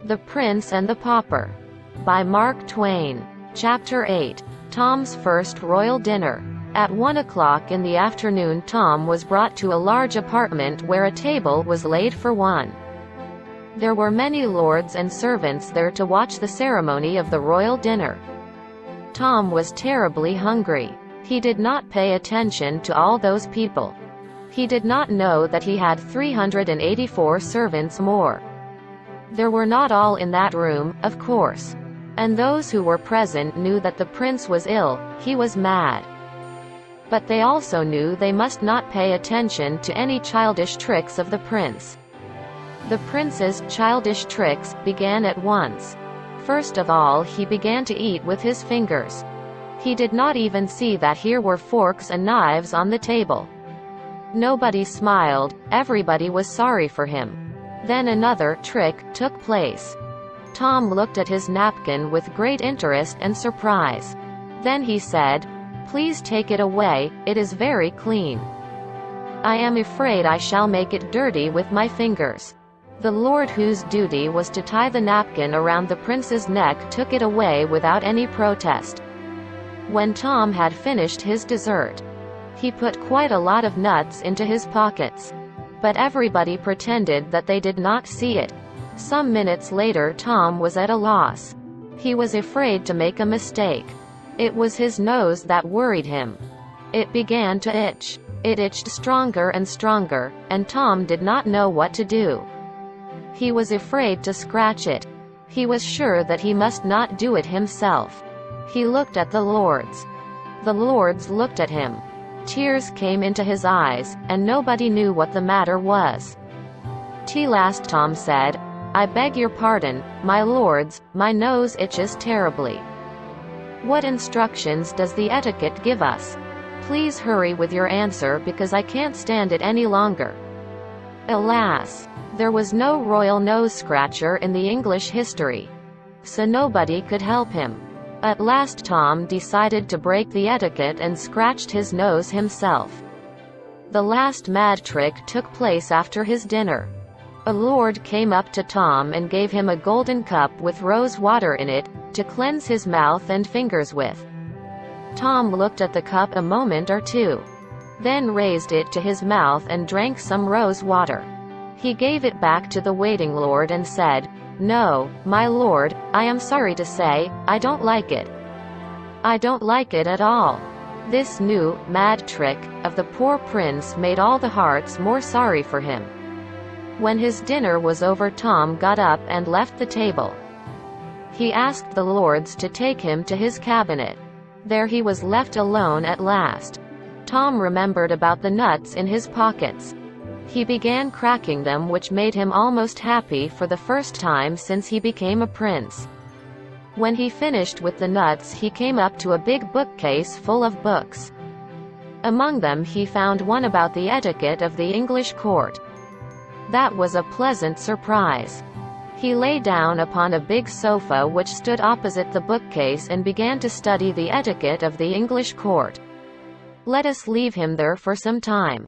The Prince and the Pauper. By Mark Twain. Chapter 8. Tom's First Royal Dinner. At 1 o'clock in the afternoon Tom was brought to a large apartment where a table was laid for one. There were many lords and servants there to watch the ceremony of the royal dinner. Tom was terribly hungry. He did not pay attention to all those people. He did not know that he had 384 servants more. There were not all in that room, of course. And those who were present knew that the prince was ill, he was mad. But they also knew they must not pay attention to any childish tricks of the prince. The prince's childish tricks began at once. First of all, he began to eat with his fingers. He did not even see that here were forks and knives on the table. Nobody smiled, everybody was sorry for him. Then another trick took place. Tom looked at his napkin with great interest and surprise. Then he said, "Please take it away, it is very clean. I am afraid I shall make it dirty with my fingers." The lord whose duty was to tie the napkin around the prince's neck took it away without any protest. When Tom had finished his dessert, he put quite a lot of nuts into his pockets. But everybody pretended that they did not see it. Some minutes later Tom was at a loss. He was afraid to make a mistake. It was his nose that worried him. It began to itch. It itched stronger and stronger, and Tom did not know what to do. He was afraid to scratch it. He was sure that he must not do it himself. He looked at the lords. The lords looked at him. Tears came into his eyes, and nobody knew what the matter was. At last Tom said, "I beg your pardon, my lords, my nose itches terribly. What instructions does the etiquette give us? Please hurry with your answer because I can't stand it any longer." Alas, there was no royal nose scratcher in the English history. So nobody could help him. At last Tom decided to break the etiquette and scratched his nose himself. The last mad trick took place after his dinner. A lord came up to Tom and gave him a golden cup with rose water in it, to cleanse his mouth and fingers with. Tom looked at the cup a moment or two. Then raised it to his mouth and drank some rose water. He gave it back to the waiting lord and said, "No, my lord, I am sorry to say, I don't like it. I don't like it at all." This new, mad trick of the poor prince made all the hearts more sorry for him. When his dinner was over Tom got up and left the table. He asked the lords to take him to his cabinet. There he was left alone at last. Tom remembered about the nuts in his pockets. He began cracking them, which made him almost happy for the first time since he became a prince. When he finished with the nuts he came up to a big bookcase full of books. Among them he found one about the etiquette of the English court. That was a pleasant surprise. He lay down upon a big sofa which stood opposite the bookcase and began to study the etiquette of the English court. Let us leave him there for some time.